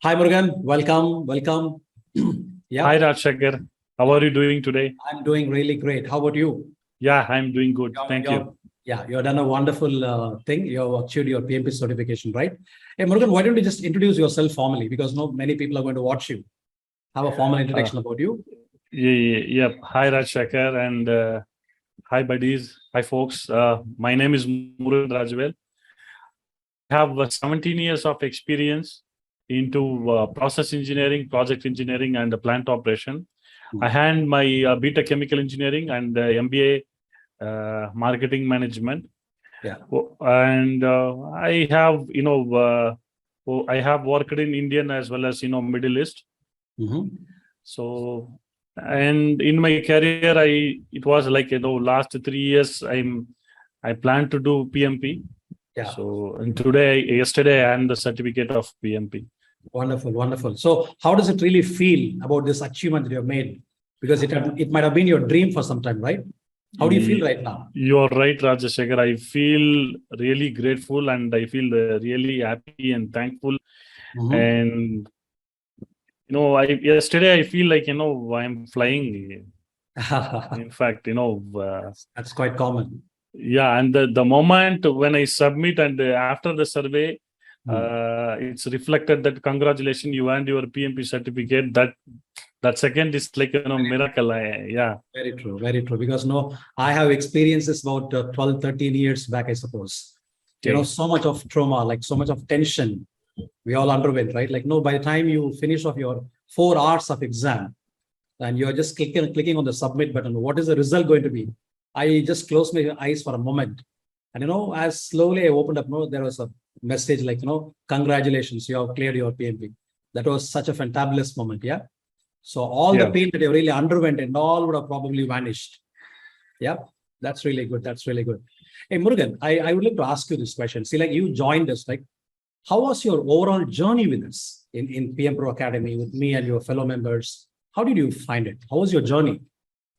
Hi, Murugan. Welcome. Yeah, Hi Rajshekhar, how are you doing today? I'm doing really great. How about you? Yeah, I'm doing good. You're, Thank you're, you. yeah, you've done a wonderful thing. You've achieved your PMP certification, right? Hey, Murugan, why don't you just introduce yourself formally? Because no many people are going to watch you. Have a formal Uh, introduction about you. yeah. Hi Rajshekhar and hi buddies. Hi folks. My name is Murugan Rajavel. I have 17 years of experience into process engineering, project engineering, and plant operation. I had my BTech chemical engineering and MBA marketing management. Yeah. And I have I have worked in Indian as well as Middle East. Mm-hmm. So, and in my career, it was like last 3 years I plan to do PMP. Yeah. So, and yesterday I am the certificate of PMP. Wonderful. So, how does it really feel about this achievement that you have made? Because it might have been your dream for some time, right? How do you feel right now? You're right, Rajashekhar. I feel really grateful and I feel really happy and thankful. And yesterday I feel like I'm flying. In fact, That's quite common. yeah, and the moment when I submit and after the survey, it's reflected that congratulations, you earned your PMP certificate. That second is like miracle. Yeah. Very true. Because I have experienced this about 12, 13 years back, I suppose. Okay. So much of trauma, like so much of tension we all underwent, right? Like, by the time you finish off your 4 hours of exam and you're just clicking on the submit button, what is the result going to be? I just closed my eyes for a moment. And, as slowly I opened up, there was a message like, congratulations, you have cleared your PMP. That was such a fantabulous moment. Yeah. So all the pain that you really underwent and all would have probably vanished. Yeah, that's really good. Hey, Murugan, I would like to ask you this question. See, like you joined us, like, how was your overall journey with us in PM Pro Academy with me and your fellow members? How did you find it? How was your journey?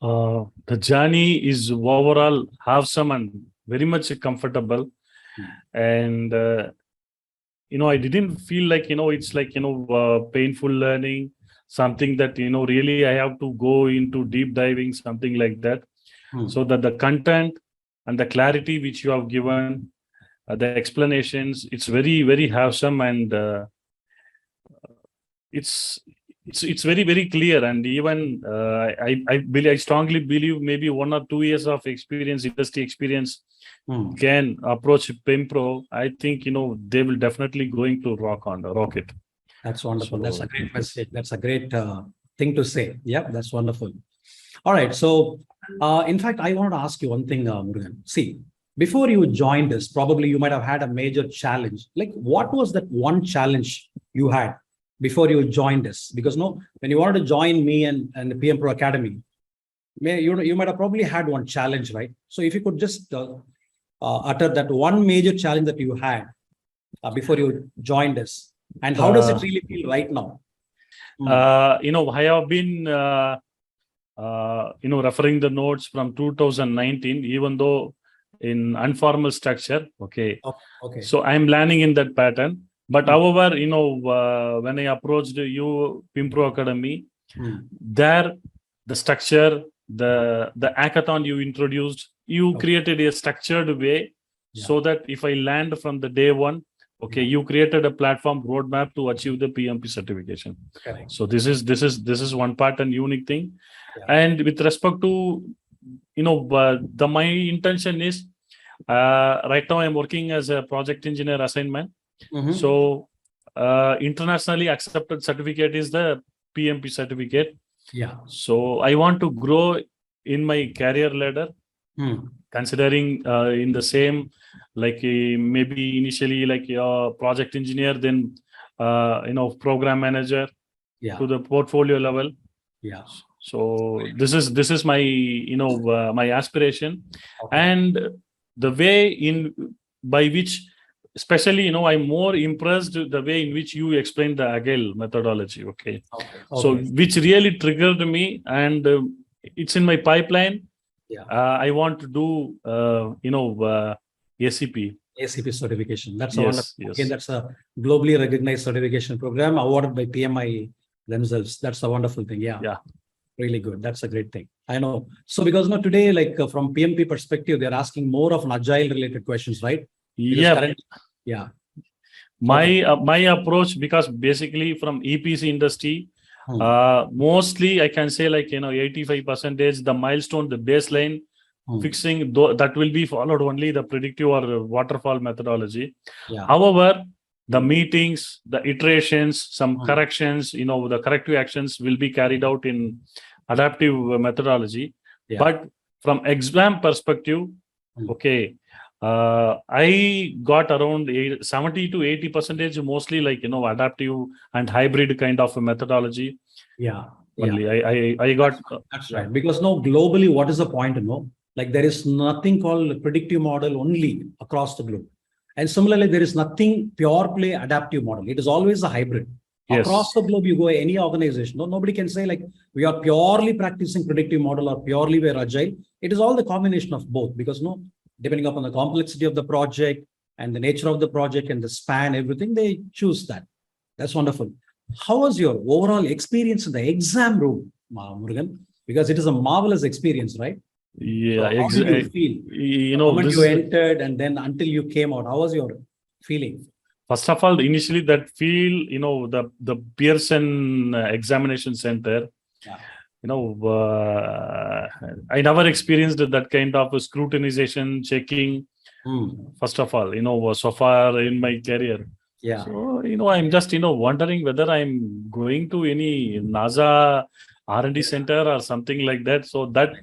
The journey is overall awesome and very much comfortable. And, I didn't feel like, it's like, painful learning, something that, really I have to go into deep diving, something like that. So that the content and the clarity which you have given, the explanations, it's very awesome, and it's very clear. And even I strongly believe maybe 1 or 2 years of experience, industry experience, can approach PMPro. I think they will definitely going to rock it. That's wonderful. That's a great message. That's a great thing to say. Yeah, that's wonderful. All right. So, in fact, I wanted to ask you one thing, Murugan. See, before you joined us, probably you might have had a major challenge. Like, what was that one challenge you had before you joined us? Because when you wanted to join me and the PM Pro Academy, you might have probably had one challenge, right? So, if you could just utter that one major challenge that you had before you joined us, and how does it really feel right now? I have been referring the notes from 2019, even though in informal structure. Okay. So I'm learning in that pattern. But however, when I approached you, PMPro Academy, there the structure, the hackathon you introduced, you created a structured way so that if I land from the day one, you created a platform roadmap to achieve the PMP certification. Correct. So this is one part and unique thing. And with respect to my intention is right now I'm working as a project engineer assignment. So internationally accepted certificate is the PMP certificate. Yeah. So I want to grow in my career ladder, considering in the same, like maybe initially like a project engineer, then program manager, to the portfolio level. Yeah. So this is my my aspiration. And the way by which, especially I'm more impressed the way in which you explained the Agile methodology. Okay. So which really triggered me, and it's in my pipeline. I want to do ACP. ACP certification. That's a Yes, wonderful. yes. Again, that's a globally recognized certification program awarded by PMI themselves. That's a wonderful thing. Yeah. Yeah. Really good. That's a great thing. I know. So because now today, like from PMP perspective, they're asking more of an agile related questions, right? Because Yeah. Yeah. My approach, because basically from EPC industry, mostly I can say, like, 85% the milestone, the baseline fixing, that will be followed only the predictive or waterfall methodology. Yeah. However, the meetings, the iterations, some corrections, the corrective actions will be carried out in adaptive methodology. Yeah. But from exam perspective, okay, I got around 70 to 80% mostly, like, adaptive and hybrid kind of a methodology. Yeah. Only I got. That's right. Because no, globally, what is the point? Like there is nothing called predictive model only across the globe. And similarly, there is nothing pure play adaptive model. It is always a hybrid. Yes. Across the globe, you go any organization. Nobody can say like we are purely practicing predictive model or purely we're agile. It is all the combination of both, because depending upon the complexity of the project and the nature of the project and the span, everything, they choose that. That's wonderful. How was your overall experience in the exam room, Murugan? Because it is a marvelous experience, right? Yeah, so how did you feel? The moment you entered and then until you came out, how was your feeling? First of all, initially that feel, the Pearson examination center, I never experienced that kind of scrutinization, checking. First of all, so far in my career. Yeah. So, I'm just, wondering whether I'm going to any NASA R&D center or something like that. So that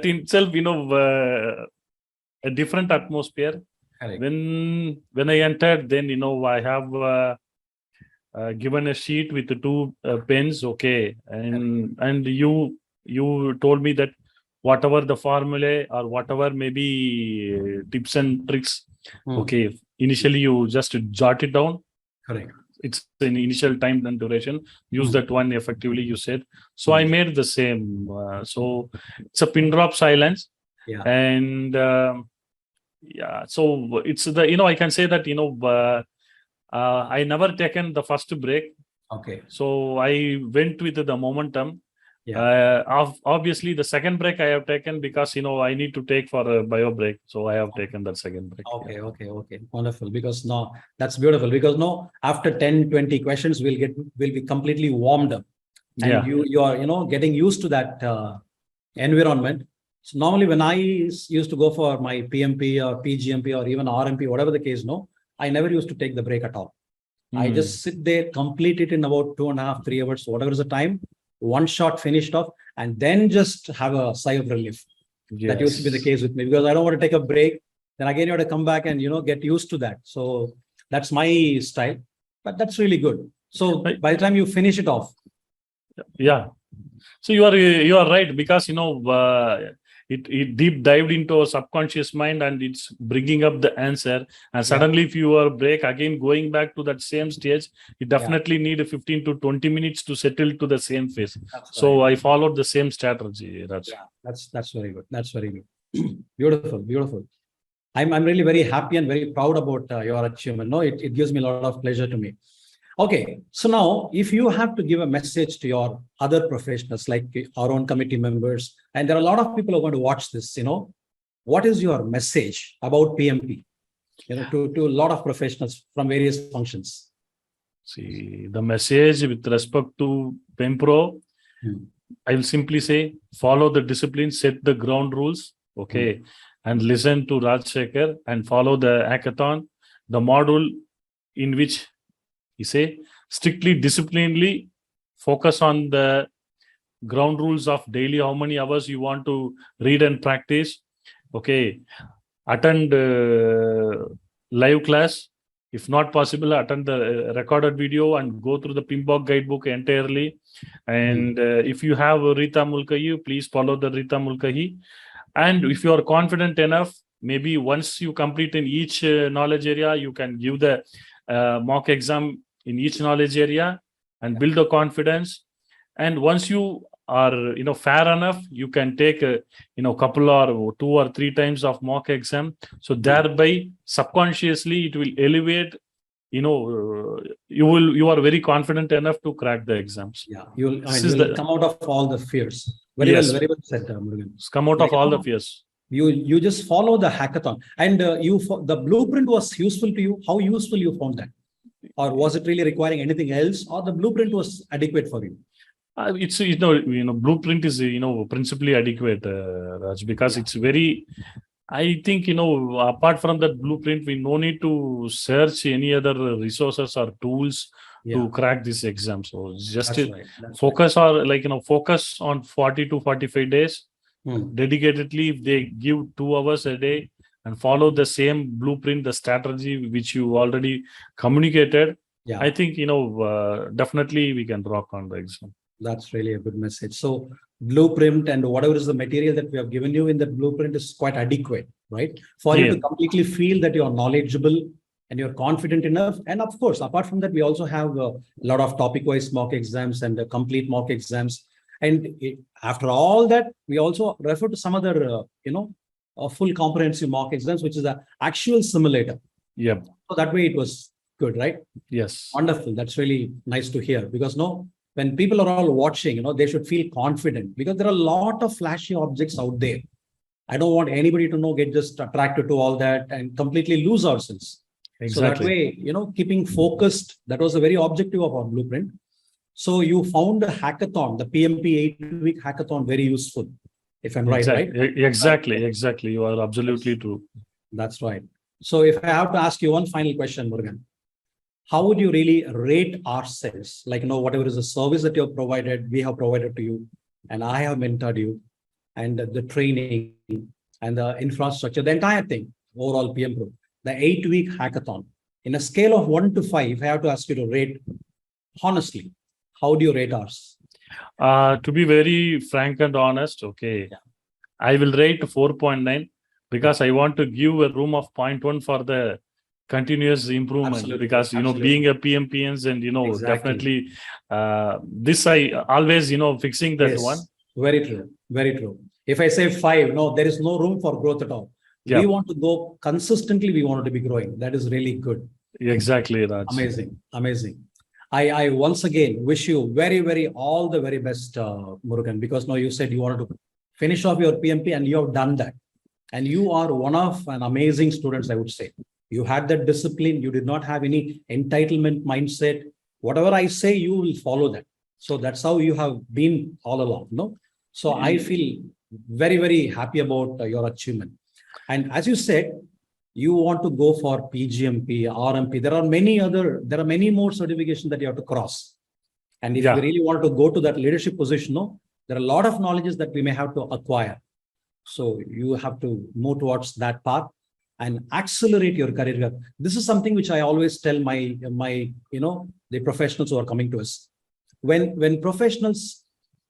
in itself, a different atmosphere. Correct. When I entered, then, I have given a sheet with the 2 pens. Okay. And you told me that whatever the formula or whatever maybe tips and tricks, okay, initially you just jot it down. Correct. It's an initial time and duration. Use that one effectively, you said. So I made the same. So it's a pin drop silence. Yeah. And yeah, so it's I can say that, I never taken the first break. Okay. So I went with the momentum. Yeah. Obviously, the second break I have taken because, I need to take for a bio break. So I have taken that second break. Okay. Yeah. Okay. Wonderful. Because that's beautiful. Because after 10, 20 questions, we'll be completely warmed up. And you are, getting used to that environment. So normally when I used to go for my PMP or PGMP or even RMP, whatever the case, I never used to take the break at all. I just sit there, complete it in about 2.5, 3 hours, whatever is the time, one shot finished off, and then just have a sigh of relief. Yes. That used to be the case with me, because I don't want to take a break. Then again, you have to come back and, get used to that. So that's my style, but that's really good. So by the time you finish it off. Yeah. So you are right, because, it deep dived into a subconscious mind and it's bringing up the answer. And suddenly if you are break again, going back to that same stage, you definitely need 15 to 20 minutes to settle to the same phase. So I followed the same strategy. That's very good. That's very good. Beautiful. I'm really very happy and very proud about your achievement. It gives me a lot of pleasure to me. Okay, so now if you have to give a message to your other professionals, like our own committee members, and there are a lot of people who are going to watch this, what is your message about PMP, to a lot of professionals from various functions? See, the message with respect to PMPro, I will simply say, follow the discipline, set the ground rules, okay, and listen to Rajshekhar and follow the hackathon, the module in which he say strictly disciplinedly focus on the ground rules of daily, how many hours you want to read and practice. Okay. Attend live class. If not possible, attend the recorded video and go through the PMBOK guidebook entirely. And if you have Rita Mulkahi, please follow the Rita Mulkahi. And if you are confident enough, maybe once you complete in each knowledge area, you can give the mock exam in each knowledge area and build the confidence. And once you are fair enough, you can take a couple or 2 or 3 times of mock exam. So thereby subconsciously it will elevate, you are very confident enough to crack the exams. Yeah, you'll come out of all the fears. Very well said, Murugan. Come out of all the fears. You just follow the hackathon, and the blueprint was useful to you. How useful you found that, or was it really requiring anything else, or the blueprint was adequate for you? It's blueprint is principally adequate, Raj, because it's very. I think apart from that blueprint, we no need to search any other resources or tools to crack this exam. So just focus focus on 40 to 45 days. Dedicatedly, if they give 2 hours a day and follow the same blueprint, the strategy which you already communicated, I think definitely we can rock on the exam. That's really a good message. So blueprint and whatever is the material that we have given you in the blueprint is quite adequate, right? For you to completely feel that you're knowledgeable and you're confident enough. And of course, apart from that, we also have a lot of topic-wise mock exams and complete mock exams. And after all that, we also refer to some other, full comprehensive mock exams, which is the actual simulator. Yep. So that way it was good, right? Yes. Wonderful. That's really nice to hear, because when people are all watching, they should feel confident, because there are a lot of flashy objects out there. I don't want anybody to get just attracted to all that and completely lose ourselves. Exactly. So that way, keeping focused, that was the very objective of our blueprint. So you found the hackathon, the PMP 8-week hackathon, very useful, if I'm right? Exactly. You are absolutely true. That's right. So if I have to ask you one final question, Murugan, how would you really rate ourselves? Like, whatever is the service that you have provided, we have provided to you, and I have mentored you, and the training and the infrastructure, the entire thing, overall PM Pro, the 8-week hackathon, in a scale of 1 to 5, if I have to ask you to rate, honestly, how do you rate ours? To be very frank and honest, I will rate 4.9, because I want to give a room of 0.1 for the continuous improvement. Absolutely. Because being a PMPNs and definitely this I always fixing that one. Very true. If I say 5, there is no room for growth at all. We want to go consistently, we want to be growing. That is really good. Exactly, Raj. Amazing. I once again wish you very all the very best, Murugan, because now you said you wanted to finish off your PMP and you have done that. And you are one of an amazing students, I would say. You had that discipline. You did not have any entitlement mindset. Whatever I say, you will follow that. So that's how you have been all along. So I feel very happy about your achievement. And as you said, you want to go for PGMP, RMP. There are many more certifications that you have to cross. And if you really want to go to that leadership position, there are a lot of knowledges that we may have to acquire. So you have to move towards that path and accelerate your career. This is something which I always tell the professionals who are coming to us. When professionals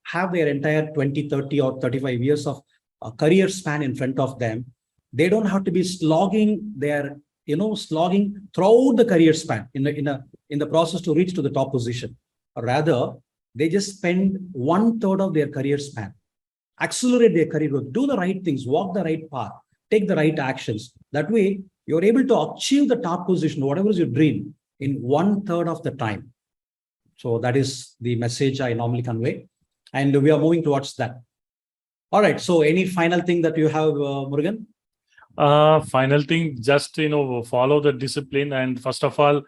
have their entire 20, 30 or 35 years of career span in front of them, they don't have to be slogging throughout the career span in the process to reach to the top position. Rather, they just spend 1/3 of their career span, accelerate their career growth, do the right things, walk the right path, take the right actions. That way, you're able to achieve the top position, whatever is your dream, in 1/3 of the time. So that is the message I normally convey. And we are moving towards that. All right. So any final thing that you have, Murugan? Final thing, just, follow the discipline. And first of all,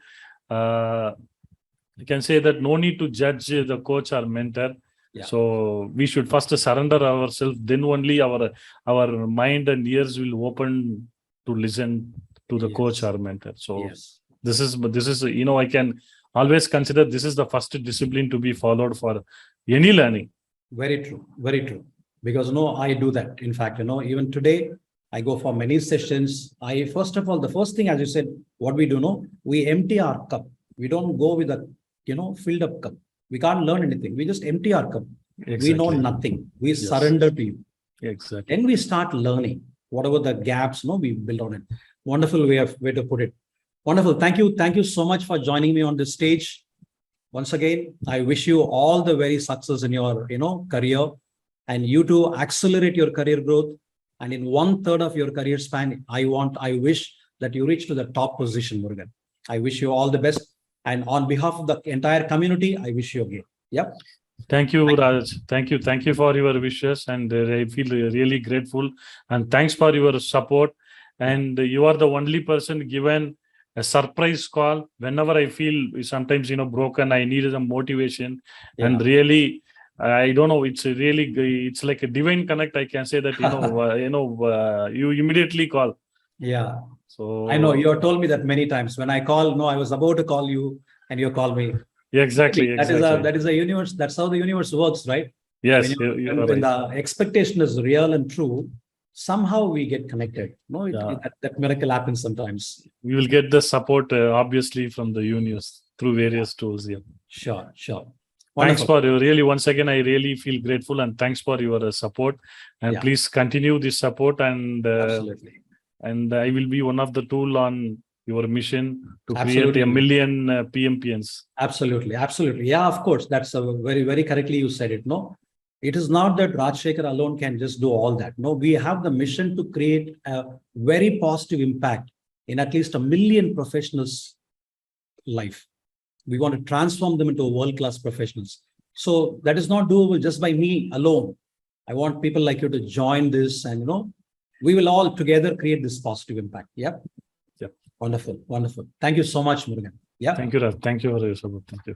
you can say that no need to judge the coach or mentor. Yeah. So we should first surrender ourselves, then only our mind and ears will open to listen to the coach or mentor. So this is, I can always consider this is the first discipline to be followed for any learning. Very true. Because I do that. In fact, even today, I go for many sessions. First of all, the first thing, as you said, what we do, we empty our cup. We don't go with a, filled up cup. We can't learn anything. We just empty our cup. Exactly. We know nothing. We surrender to you. Exactly. Then we start learning whatever the gaps, we build on it. Wonderful way to put it. Wonderful. Thank you. Thank you so much for joining me on this stage. once again, I wish you all the very success in your, career, and you to accelerate your career growth. And in 1/3 of your career span, I wish that you reach to the top position, Murugan. I wish you all the best. And on behalf of the entire community, I wish you again. Yep. Thank you, Raj. Thank you. Thank you for your wishes. And I feel really grateful. And thanks for your support. And you are the only person given a surprise call whenever I feel sometimes, broken. I need some motivation. Yeah. And really, I don't know, it's like a divine connect. I can say that, you immediately call. Yeah. So I know you have told me that many times. When I call, no, I was about to call you and you call me. Exactly. That is a universe. That's how the universe works, right? Yes. When the expectation is real and true, somehow we get connected. No, that miracle happens sometimes. We will get the support, obviously, from the universe through various tools. Yeah. Sure. Thanks for really, once again, I really feel grateful, and thanks for your support. And please continue this support. And absolutely. And I will be one of the tool on your mission to Absolutely. create 1 million PMPNs. Absolutely. Yeah, of course. That's a very, very correctly you said it. No, it is not that Rajshekhar alone can just do all that. No, we have the mission to create a very positive impact in at least 1 million professionals' life. We want to transform them into world-class professionals. So that is not doable just by me alone. I want people like you to join this, and we will all together create this positive impact. Yep. Wonderful. Thank you so much, Murugan. Yeah. Thank you, Raj. Thank you for your support. Thank you.